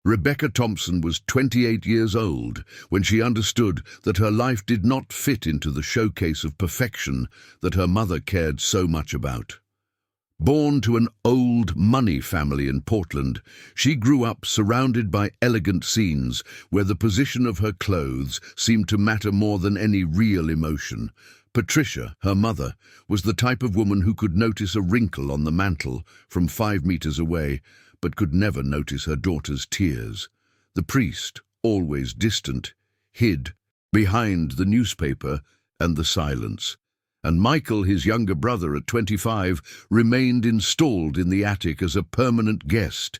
Rebecca Thompson was 28 years old when she understood that her life did not fit into the showcase of perfection that her mother cared so much about. Born to an old money family in Portland, she grew up surrounded by elegant scenes where the position of her clothes seemed to matter more than any real emotion. Patricia, her mother, was the type of woman who could notice a wrinkle on the mantel from 5 meters away, but could never notice her daughter's tears. The priest, always distant, hid behind the newspaper and the silence. And Michael, his younger brother at 25, remained installed in the attic as a permanent guest,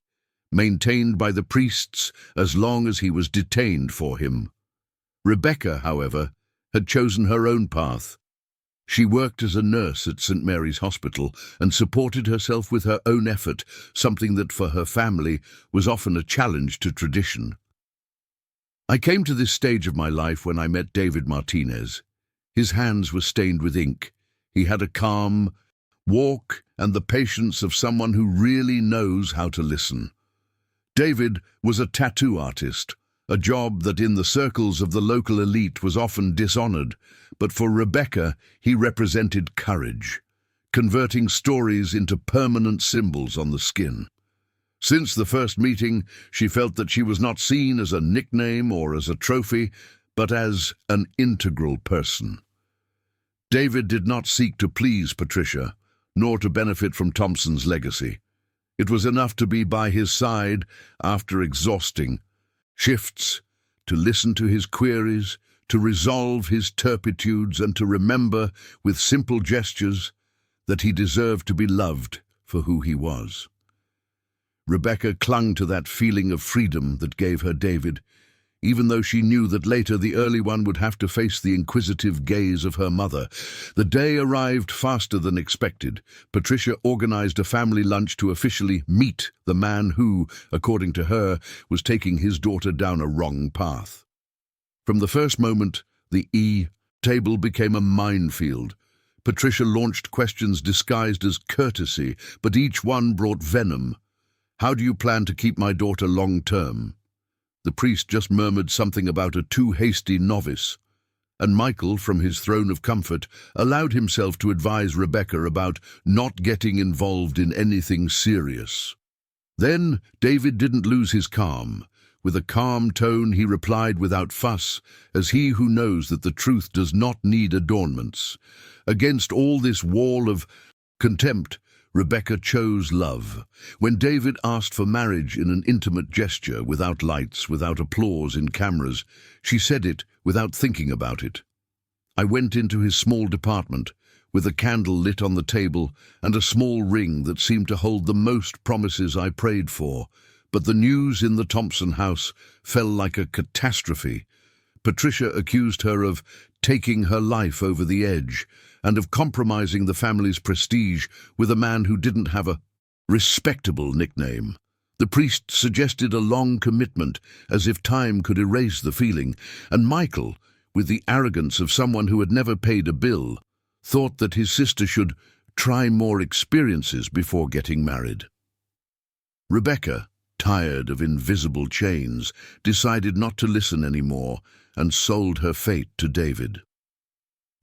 maintained by the priests as long as he was detained for him. Rebecca, however, had chosen her own path. She worked as a nurse at St. Mary's Hospital and supported herself with her own effort, something that for her family was often a challenge to tradition. I came to this stage of my life when I met David Martinez. His hands were stained with ink. He had a calm walk and the patience of someone who really knows how to listen. David was a tattoo artist, a job that in the circles of the local elite was often dishonored, but for Rebecca he represented courage, converting stories into permanent symbols on the skin. Since the first meeting, she felt that she was not seen as a nickname or as a trophy, but as an integral person. David did not seek to please Patricia, nor to benefit from Thompson's legacy. It was enough to be by his side after exhausting shifts, to listen to his queries, to resolve his turpitudes, and to remember, with simple gestures, that he deserved to be loved for who he was. Rebecca clung to that feeling of freedom that gave her David, even though she knew that later the early one would have to face the inquisitive gaze of her mother. The day arrived faster than expected. Patricia organized a family lunch to officially meet the man who, according to her, was taking his daughter down a wrong path. From the first moment, the table became a minefield. Patricia launched questions disguised as courtesy, but each one brought venom. "How do you plan to keep my daughter long-term?" The priest just murmured something about a too hasty novice, and Michael, from his throne of comfort, allowed himself to advise Rebecca about not getting involved in anything serious. Then David didn't lose his calm. With a calm tone he replied without fuss, as he who knows that the truth does not need adornments. Against all this wall of contempt, Rebecca chose love. When David asked for marriage in an intimate gesture, without lights, without applause in cameras, she said it without thinking about it. I went into his small department, with a candle lit on the table and a small ring that seemed to hold the most promises I prayed for. But the news in the Thompson house fell like a catastrophe. Patricia accused her of taking her life over the edge and of compromising the family's prestige with a man who didn't have a respectable nickname. The priest suggested a long commitment, as if time could erase the feeling, and Michael, with the arrogance of someone who had never paid a bill, thought that his sister should try more experiences before getting married. Rebecca, tired of invisible chains, decided not to listen anymore and sold her fate to David.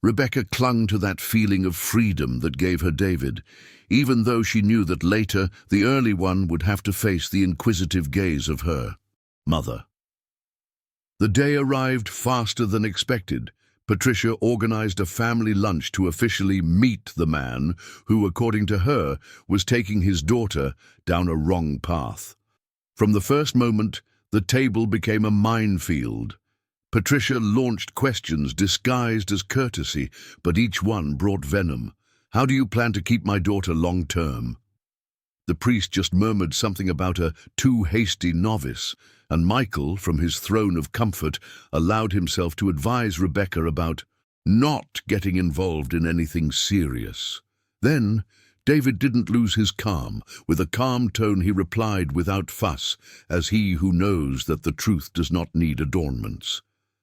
Rebecca clung to that feeling of freedom that gave her David, even though she knew that later the early one would have to face the inquisitive gaze of her mother. The day arrived faster than expected. Patricia organized a family lunch to officially meet the man who, according to her, was taking his daughter down a wrong path. From the first moment, the table became a minefield. Patricia launched questions disguised as courtesy, but each one brought venom. "How do you plan to keep my daughter long-term?" The priest just murmured something about a too hasty novice, and Michael, from his throne of comfort, allowed himself to advise Rebecca about not getting involved in anything serious. Then David didn't lose his calm. With a calm tone he replied without fuss, as he who knows that the truth does not need adornments.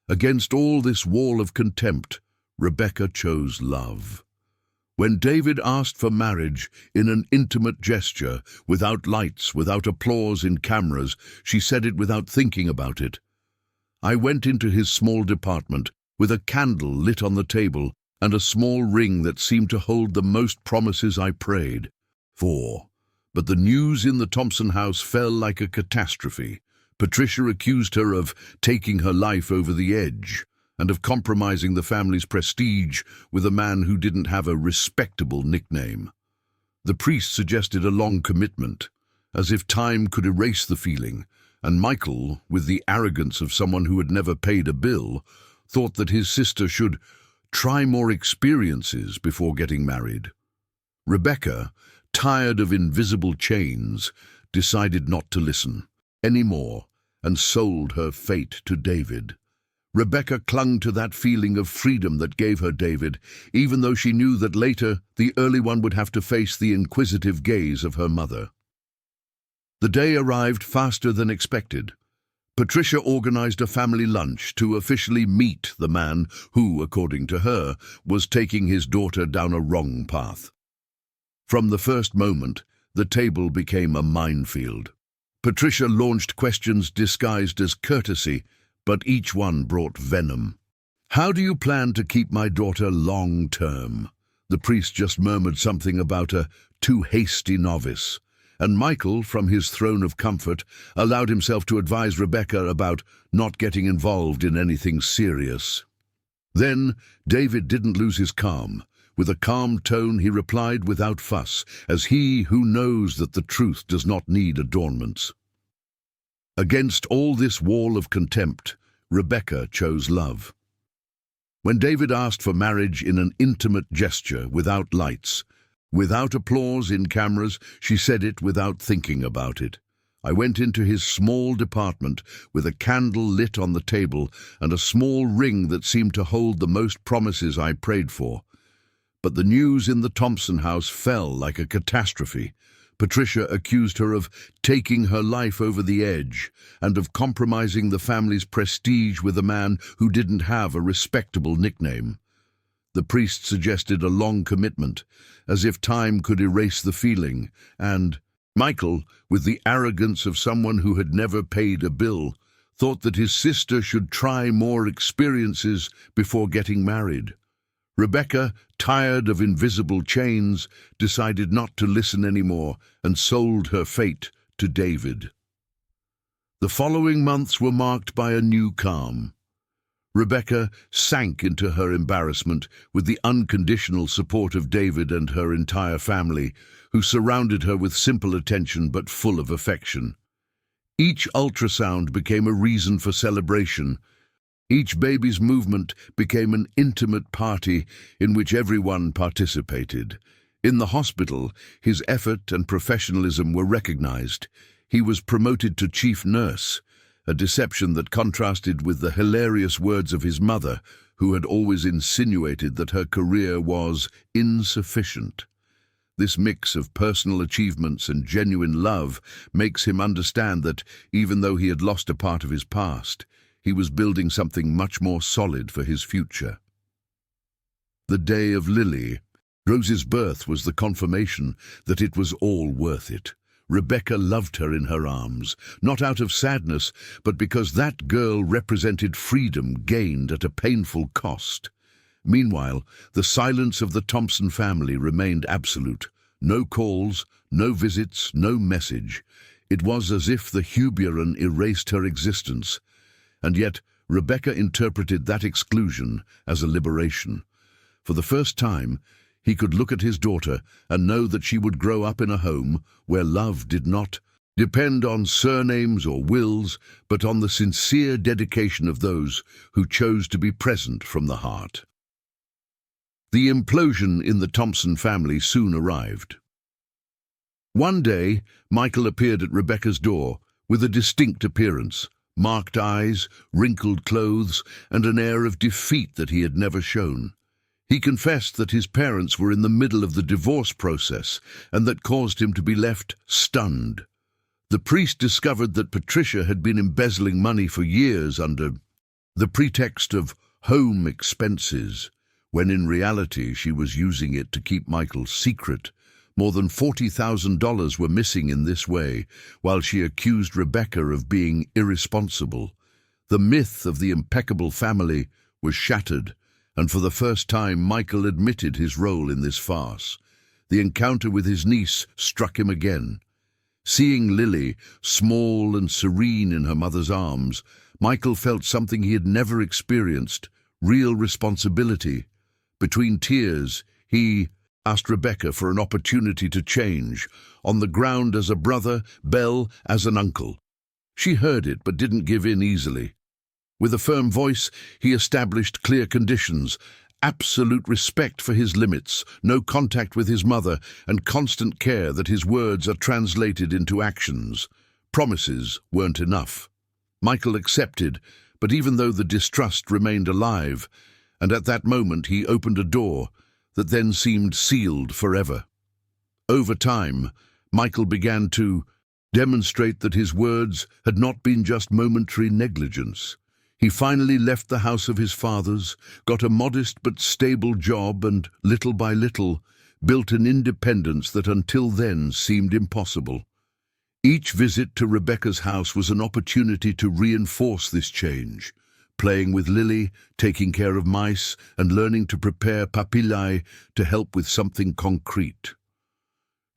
Against all this wall of contempt, Rebecca chose love. When David asked for marriage in an intimate gesture, without lights, without applause in cameras, she said it without thinking about it. I went into his small department with a candle lit on the table and a small ring that seemed to hold the most promises I prayed for. But the news in the Thompson house fell like a catastrophe. Patricia accused her of taking her life over the edge and of compromising the family's prestige with a man who didn't have a respectable nickname. The priest suggested a long commitment, as if time could erase the feeling, and Michael, with the arrogance of someone who had never paid a bill, thought that his sister should try more experiences before getting married. Rebecca, tired of invisible chains, decided not to listen anymore and sold her fate to David. Rebecca clung to that feeling of freedom that gave her David, even though she knew that later the early one would have to face the inquisitive gaze of her mother. The day arrived faster than expected. Patricia organized a family lunch to officially meet the man who, according to her, was taking his daughter down a wrong path. From the first moment, the table became a minefield. Patricia launched questions disguised as courtesy, but each one brought venom. "How do you plan to keep my daughter long-term?" The priest just murmured something about a too hasty novice, and Michael, from his throne of comfort, allowed himself to advise Rebecca about not getting involved in anything serious. Then David didn't lose his calm. With a calm tone he replied without fuss, as he who knows that the truth does not need adornments. Against all this wall of contempt, Rebecca chose love. When David asked for marriage in an intimate gesture, without lights, without applause in cameras, she said it without thinking about it. I went into his small department with a candle lit on the table and a small ring that seemed to hold the most promises I prayed for. But the news in the Thompson house fell like a catastrophe. Patricia accused her of taking her life over the edge and of compromising the family's prestige with a man who didn't have a respectable nickname. The priest suggested a long commitment, as if time could erase the feeling, and Michael, with the arrogance of someone who had never paid a bill, thought that his sister should try more experiences before getting married. Rebecca, tired of invisible chains, decided not to listen anymore and sold her fate to David. The following months were marked by a new calm. Rebecca sank into her embarrassment with the unconditional support of David and her entire family, who surrounded her with simple attention but full of affection. Each ultrasound became a reason for celebration. Each baby's movement became an intimate party in which everyone participated. In the hospital, his effort and professionalism were recognized. He was promoted to chief nurse, a deception that contrasted with the hilarious words of his mother, who had always insinuated that her career was insufficient. This mix of personal achievements and genuine love makes him understand that, even though he had lost a part of his past, he was building something much more solid for his future. The day of Lily, Rose's birth, was the confirmation that it was all worth it. Rebecca loved her in her arms, not out of sadness, but because that girl represented freedom gained at a painful cost. Meanwhile, the silence of the Thompson family remained absolute. No calls, no visits, no message. It was as if the Huburan erased her existence. And yet, Rebecca interpreted that exclusion as a liberation. For the first time, he could look at his daughter and know that she would grow up in a home where love did not depend on surnames or wills, but on the sincere dedication of those who chose to be present from the heart. The implosion in the Thompson family soon arrived. One day, Michael appeared at Rebecca's door with a distinct appearance. Marked eyes, wrinkled clothes, and an air of defeat that he had never shown. He confessed that his parents were in the middle of the divorce process, and that caused him to be left stunned. The priest discovered that Patricia had been embezzling money for years under the pretext of home expenses, when in reality she was using it to keep Michael secret. More than $40,000 were missing in this way, while she accused Rebecca of being irresponsible. The myth of the impeccable family was shattered, and for the first time Michael admitted his role in this farce. The encounter with his niece struck him again. Seeing Lily, small and serene in her mother's arms, Michael felt something he had never experienced, real responsibility. Between tears, he asked Rebecca for an opportunity to change, on the ground as a brother, Belle as an uncle. She heard it but didn't give in easily. With a firm voice, he established clear conditions: absolute respect for his limits, no contact with his mother, and constant care that his words are translated into actions. Promises weren't enough. Michael accepted, but even though the distrust remained alive, and at that moment he opened a door that then seemed sealed forever. Over time, Michael began to demonstrate that his words had not been just momentary negligence. He finally left the house of his fathers, got a modest but stable job, and, little by little, built an independence that until then seemed impossible. Each visit to Rebecca's house was an opportunity to reinforce this change. Playing with Lily, taking care of mice, and learning to prepare papillae to help with something concrete.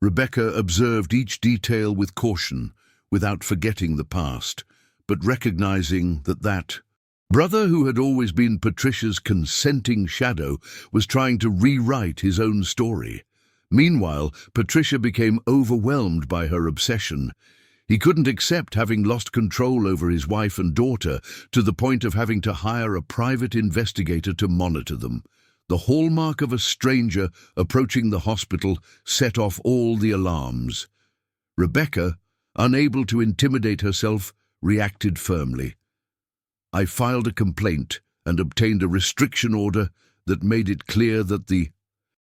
Rebecca observed each detail with caution, without forgetting the past, but recognizing that brother who had always been Patricia's consenting shadow was trying to rewrite his own story. Meanwhile, Patricia became overwhelmed by her obsession. He couldn't accept having lost control over his wife and daughter, to the point of having to hire a private investigator to monitor them. The hallmark of a stranger approaching the hospital set off all the alarms. Rebecca, unable to intimidate herself, reacted firmly. I filed a complaint and obtained a restriction order that made it clear that the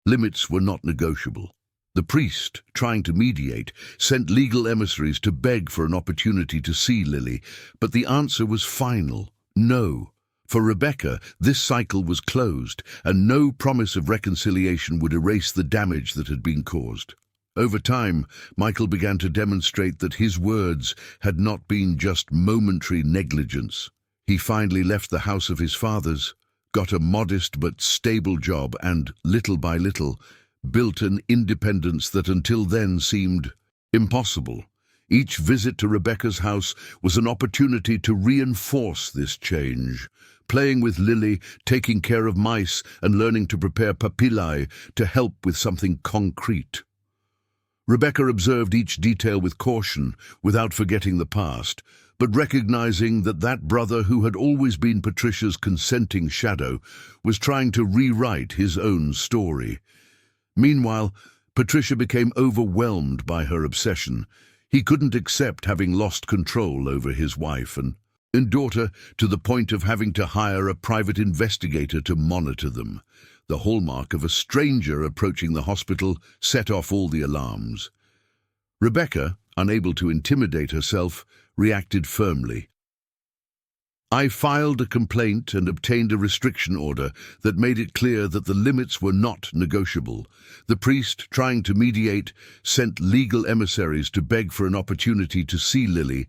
limits were not negotiable. The priest, trying to mediate, sent legal emissaries to beg for an opportunity to see Lily, but the answer was final: no. For Rebecca, this cycle was closed, and no promise of reconciliation would erase the damage that had been caused. Over time, Michael began to demonstrate that his words had not been just momentary negligence. He finally left the house of his fathers, got a modest but stable job, and, little by little, built an independence that until then seemed impossible. Each visit to Rebecca's house was an opportunity to reinforce this change. Playing with Lily, taking care of mice, and learning to prepare papillae to help with something concrete. Rebecca observed each detail with caution, without forgetting the past, but recognizing that brother who had always been Patricia's consenting shadow was trying to rewrite his own story. Meanwhile, Patricia became overwhelmed by her obsession. He couldn't accept having lost control over his wife and daughter, to the point of having to hire a private investigator to monitor them. The hallmark of a stranger approaching the hospital set off all the alarms. Rebecca, unable to intimidate herself, reacted firmly. I filed a complaint and obtained a restriction order that made it clear that the limits were not negotiable. The priest, trying to mediate, sent legal emissaries to beg for an opportunity to see Lily,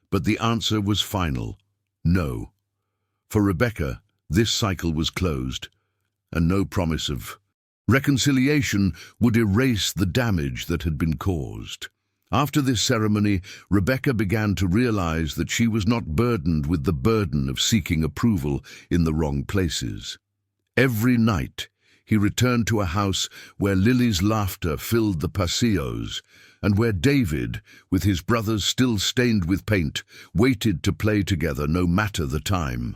but the answer was final: no. For Rebecca, this cycle was closed, and no promise of reconciliation would erase the damage that had been caused. After this ceremony, Rebecca began to realize that she was not burdened with the burden of seeking approval in the wrong places. Every night, he returned to a house where Lily's laughter filled the pasillos, and where David, with his brothers still stained with paint, waited to play together no matter the time.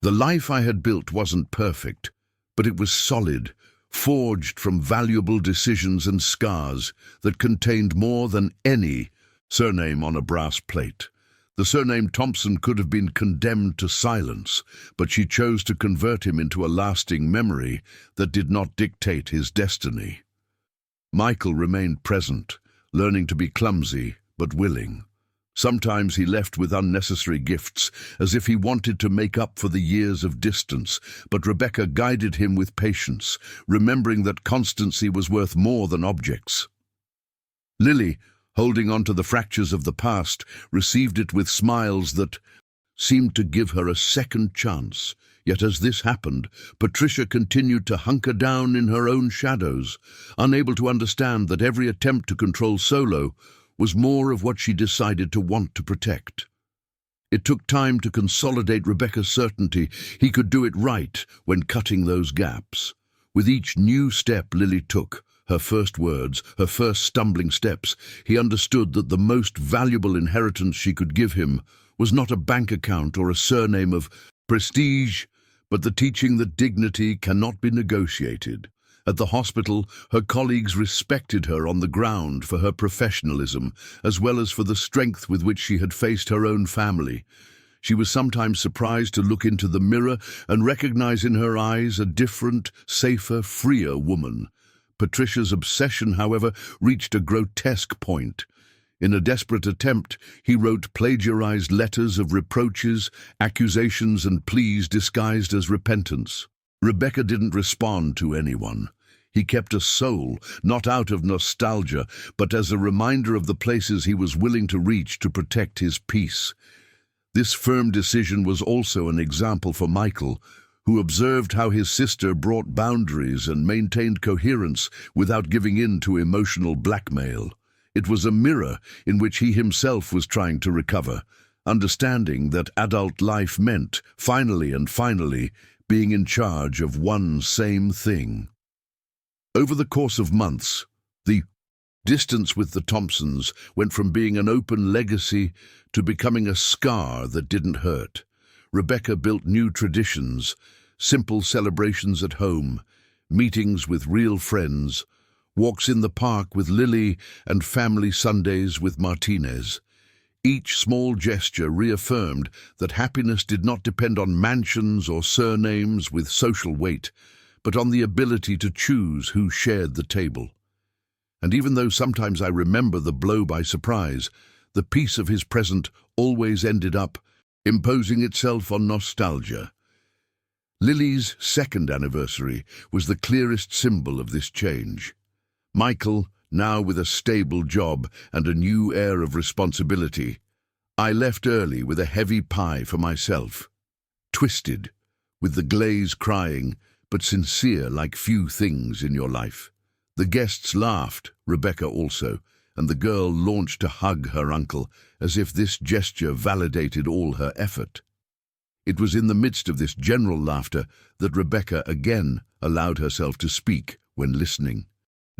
The life I had built wasn't perfect, but it was solid, forged from valuable decisions and scars that contained more than any surname on a brass plate. The surname Thompson could have been condemned to silence, but she chose to convert him into a lasting memory that did not dictate his destiny. Michael remained present, learning to be clumsy but willing. Sometimes he left with unnecessary gifts, as if he wanted to make up for the years of distance, but Rebecca guided him with patience, remembering that constancy was worth more than objects. Lily, holding on to the fractures of the past, received it with smiles that seemed to give her a second chance. Yet as this happened, Patricia continued to hunker down in her own shadows, unable to understand that every attempt to control Solo was more of what she decided to want to protect. It took time to consolidate Rebecca's certainty he could do it right when cutting those gaps. With each new step Lily took, her first words, her first stumbling steps, he understood that the most valuable inheritance she could give him was not a bank account or a surname of prestige, but the teaching that dignity cannot be negotiated. At the hospital, her colleagues respected her on the ground for her professionalism, as well as for the strength with which she had faced her own family. She was sometimes surprised to look into the mirror and recognize in her eyes a different, safer, freer woman. Patricia's obsession, however, reached a grotesque point. In a desperate attempt, he wrote plagiarized letters of reproaches, accusations, and pleas disguised as repentance. Rebecca didn't respond to anyone. He kept a soul, not out of nostalgia, but as a reminder of the places he was willing to reach to protect his peace. This firm decision was also an example for Michael, who observed how his sister brought boundaries and maintained coherence without giving in to emotional blackmail. It was a mirror in which he himself was trying to recover, understanding that adult life meant, finally, being in charge of one same thing. Over the course of months, the distance with the Thompsons went from being an open legacy to becoming a scar that didn't hurt. Rebecca built new traditions, simple celebrations at home, meetings with real friends, walks in the park with Lily, and family Sundays with Martinez. Each small gesture reaffirmed that happiness did not depend on mansions or surnames with social weight, but on the ability to choose who shared the table. And even though sometimes I remember the blow by surprise, the peace of his present always ended up imposing itself on nostalgia. Lily's second anniversary was the clearest symbol of this change. Michael, now with a stable job and a new air of responsibility, I left early with a heavy pie for myself. Twisted, with the glaze crying, but sincere like few things in your life. The guests laughed, Rebecca also, and the girl launched to hug her uncle, as if this gesture validated all her effort. It was in the midst of this general laughter that Rebecca again allowed herself to speak when listening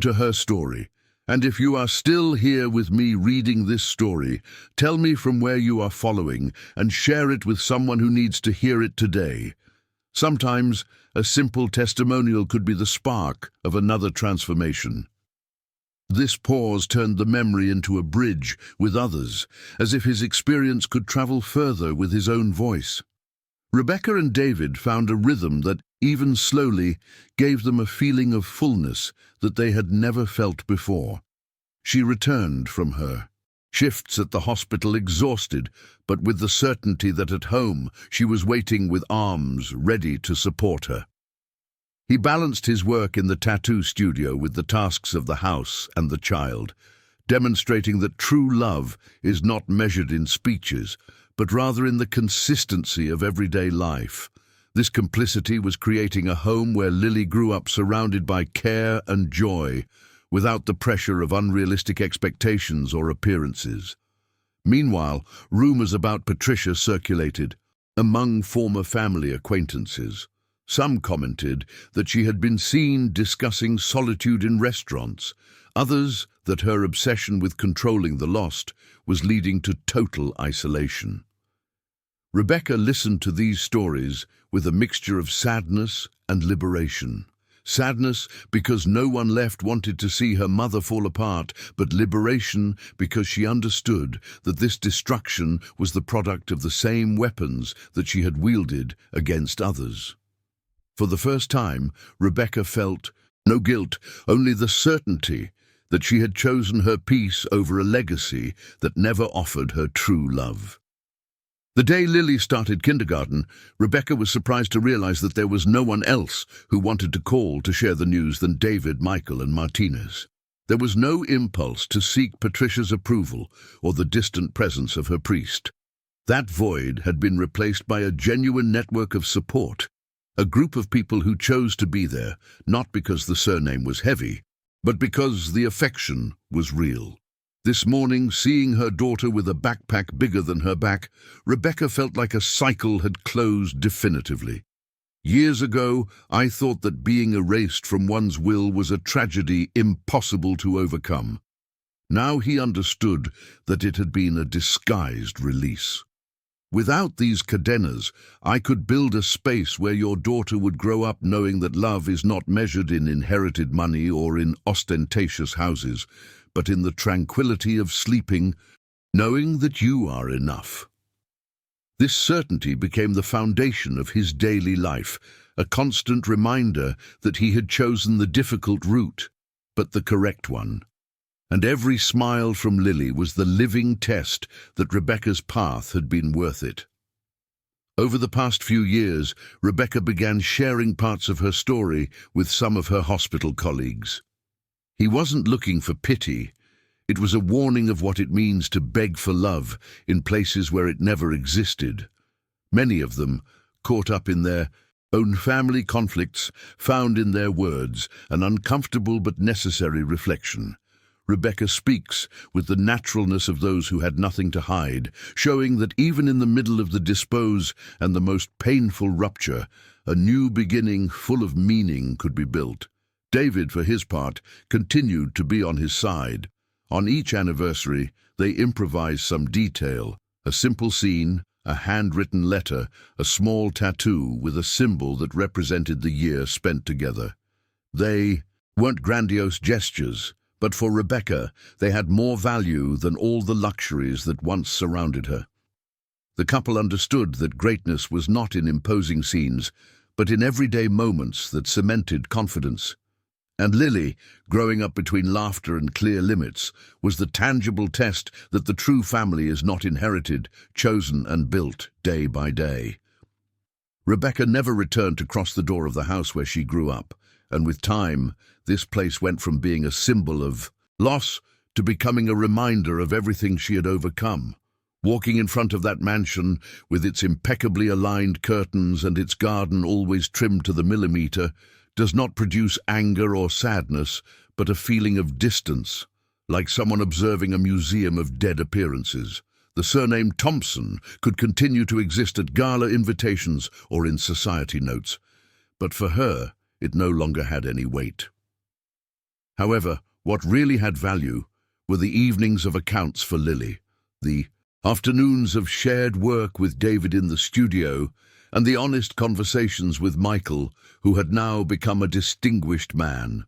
to her story. And if you are still here with me reading this story, tell me from where you are following and share it with someone who needs to hear it today. Sometimes a simple testimonial could be the spark of another transformation. This pause turned the memory into a bridge with others, as if his experience could travel further with his own voice. Rebecca and David found a rhythm that, even slowly, gave them a feeling of fullness that they had never felt before. She returned from her shifts at the hospital exhausted, but with the certainty that at home she was waiting with arms ready to support her. He balanced his work in the tattoo studio with the tasks of the house and the child, demonstrating that true love is not measured in speeches, but rather in the consistency of everyday life. This complicity was creating a home where Lily grew up surrounded by care and joy, without the pressure of unrealistic expectations or appearances. Meanwhile, rumors about Patricia circulated among former family acquaintances. Some commented that she had been seen discussing solitude in restaurants, others that her obsession with controlling the lost was leading to total isolation. Rebecca listened to these stories with a mixture of sadness and liberation. Sadness because no one left wanted to see her mother fall apart, but liberation because she understood that this destruction was the product of the same weapons that she had wielded against others. For the first time, Rebecca felt no guilt, only the certainty that she had chosen her peace over a legacy that never offered her true love. The day Lily started kindergarten, Rebecca was surprised to realize that there was no one else who wanted to call to share the news than David, Michael, and Martinez. There was no impulse to seek Patricia's approval or the distant presence of her priest. That void had been replaced by a genuine network of support, a group of people who chose to be there, not because the surname was heavy, but because the affection was real. This morning, seeing her daughter with a backpack bigger than her back, Rebecca felt like a cycle had closed definitively. Years ago, I thought that being erased from one's will was a tragedy impossible to overcome. Now he understood that it had been a disguised release. Without these cadenas, I could build a space where your daughter would grow up knowing that love is not measured in inherited money or in ostentatious houses, but in the tranquility of sleeping, knowing that you are enough. This certainty became the foundation of his daily life, a constant reminder that he had chosen the difficult route, but the correct one. And every smile from Lily was the living test that Rebecca's path had been worth it. Over the past few years, Rebecca began sharing parts of her story with some of her hospital colleagues. He wasn't looking for pity. It was a warning of what it means to beg for love in places where it never existed. Many of them, caught up in their own family conflicts, found in their words an uncomfortable but necessary reflection. Rebecca speaks with the naturalness of those who had nothing to hide, showing that even in the middle of the dispose and the most painful rupture, a new beginning full of meaning could be built. David, for his part, continued to be on his side. On each anniversary, they improvised some detail, a simple scene, a handwritten letter, a small tattoo with a symbol that represented the year spent together. They weren't grandiose gestures, but for Rebecca, they had more value than all the luxuries that once surrounded her. The couple understood that greatness was not in imposing scenes, but in everyday moments that cemented confidence. And Lily, growing up between laughter and clear limits, was the tangible test that the true family is not inherited, chosen and built day by day. Rebecca never returned to cross the door of the house where she grew up, and with time, this place went from being a symbol of loss to becoming a reminder of everything she had overcome. Walking in front of that mansion, with its impeccably aligned curtains and its garden always trimmed to the millimeter, does not produce anger or sadness, but a feeling of distance, like someone observing a museum of dead appearances. The surname Thompson could continue to exist at gala invitations or in society notes, but for her, it no longer had any weight. However, what really had value were the evenings of accounts for Lily, the afternoons of shared work with David in the studio, and the honest conversations with Michael, who had now become a distinguished man.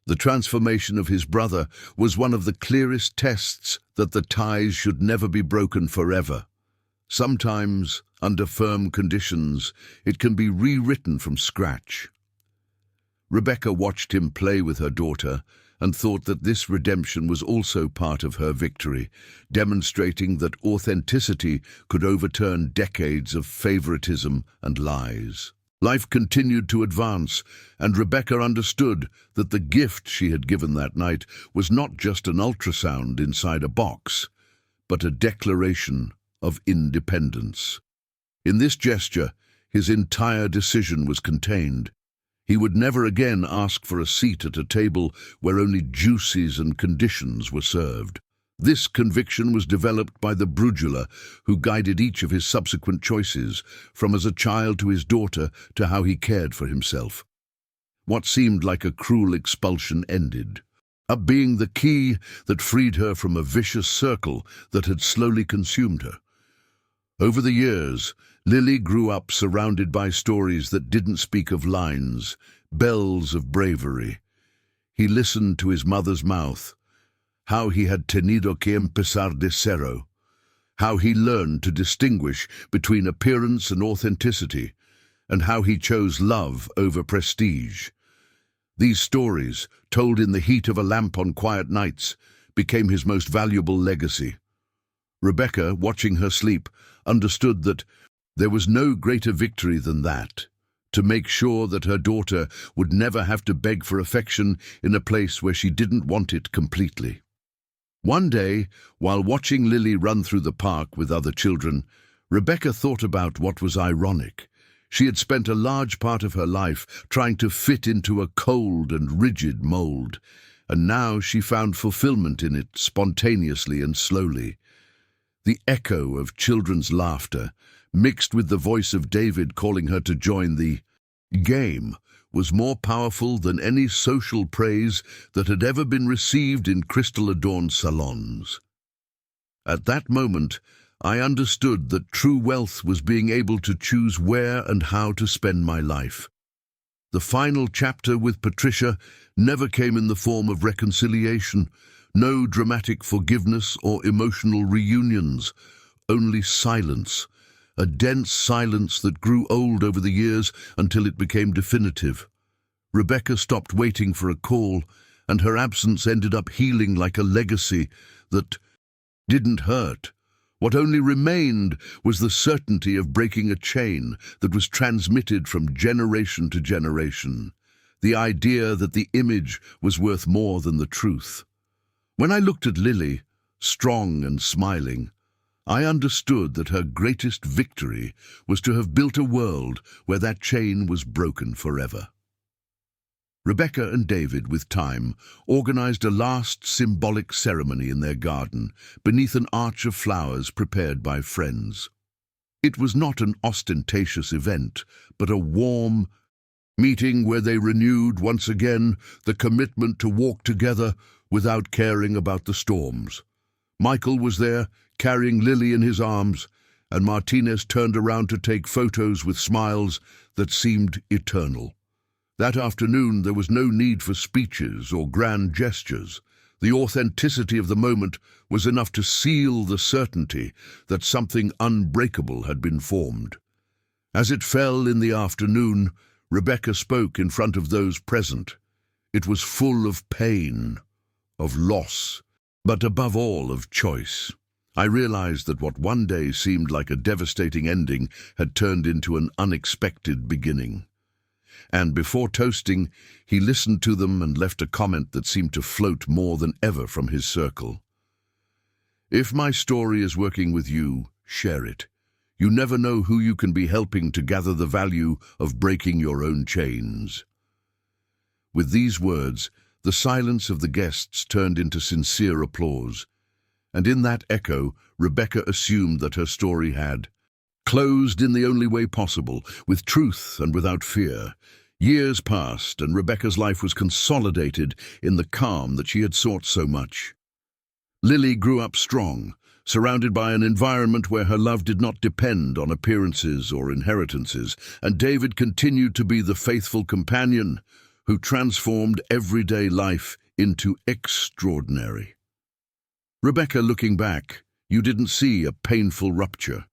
The transformation of his brother was one of the clearest tests that the ties should never be broken forever. Sometimes, under firm conditions, it can be rewritten from scratch. Rebecca watched him play with her daughter and thought that this redemption was also part of her victory, demonstrating that authenticity could overturn decades of favoritism and lies. Life continued to advance, and Rebecca understood that the gift she had given that night was not just an ultrasound inside a box, but a declaration of independence. In this gesture, his entire decision was contained. He would never again ask for a seat at a table where only juices and conditions were served. This conviction was developed by the Brujula, who guided each of his subsequent choices, from as a child to his daughter to how he cared for himself. What seemed like a cruel expulsion ended, up being the key that freed her from a vicious circle that had slowly consumed her. Over the years, Lily grew up surrounded by stories that didn't speak of lines, bells of bravery. He listened to his mother's mouth, how he had tenido que empezar de cero, how he learned to distinguish between appearance and authenticity, and how he chose love over prestige. These stories, told in the heat of a lamp on quiet nights, became his most valuable legacy. Rebecca, watching her sleep, understood that there was no greater victory than that, to make sure that her daughter would never have to beg for affection in a place where she didn't want it completely. One day, while watching Lily run through the park with other children, Rebecca thought about what was ironic. She had spent a large part of her life trying to fit into a cold and rigid mold, and now she found fulfillment in it spontaneously and slowly. The echo of children's laughter, mixed with the voice of David calling her to join the game, was more powerful than any social praise that had ever been received in crystal-adorned salons. At that moment, I understood that true wealth was being able to choose where and how to spend my life. The final chapter with Patricia never came in the form of reconciliation, no dramatic forgiveness or emotional reunions, only silence, a dense silence that grew old over the years until it became definitive. Rebecca stopped waiting for a call, and her absence ended up healing like a legacy that didn't hurt. What only remained was the certainty of breaking a chain that was transmitted from generation to generation, the idea that the image was worth more than the truth. When I looked at Lily, strong and smiling, I understood that her greatest victory was to have built a world where that chain was broken forever. Rebecca and David, with time, organized a last symbolic ceremony in their garden, beneath an arch of flowers prepared by friends. It was not an ostentatious event, but a warm meeting where they renewed once again the commitment to walk together without caring about the storms. Michael was there, carrying Lily in his arms, and Martinez turned around to take photos with smiles that seemed eternal. That afternoon there was no need for speeches or grand gestures. The authenticity of the moment was enough to seal the certainty that something unbreakable had been formed. As it fell in the afternoon, Rebecca spoke in front of those present. It was full of pain, of loss, but above all of choice. I realized that what one day seemed like a devastating ending had turned into an unexpected beginning. And before toasting, he listened to them and left a comment that seemed to float more than ever from his circle. If my story is working with you, share it. You never know who you can be helping to gather the value of breaking your own chains. With these words, the silence of the guests turned into sincere applause, and in that echo, Rebecca assumed that her story had closed in the only way possible, with truth and without fear. Years passed, and Rebecca's life was consolidated in the calm that she had sought so much. Lily grew up strong, surrounded by an environment where her love did not depend on appearances or inheritances, and David continued to be the faithful companion who transformed everyday life into extraordinary. Rebecca, looking back, you didn't see a painful rupture,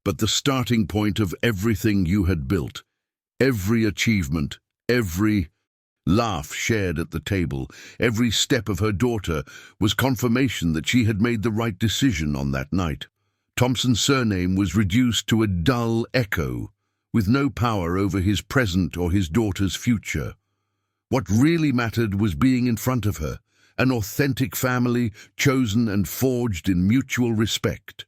but the starting point of everything you had built. Every achievement, every laugh shared at the table, every step of her daughter was confirmation that she had made the right decision on that night. Thompson's surname was reduced to a dull echo, with no power over his present or his daughter's future. What really mattered was being in front of her, an authentic family chosen and forged in mutual respect.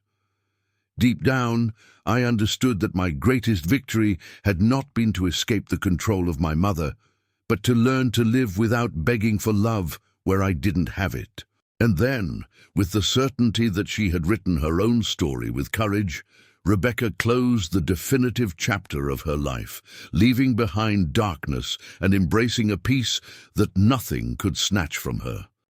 Deep down, I understood that my greatest victory had not been to escape the control of my mother, but to learn to live without begging for love where I didn't have it. And then, with the certainty that she had written her own story with courage, Rebecca closed the definitive chapter of her life, leaving behind darkness and embracing a peace that nothing could snatch from her.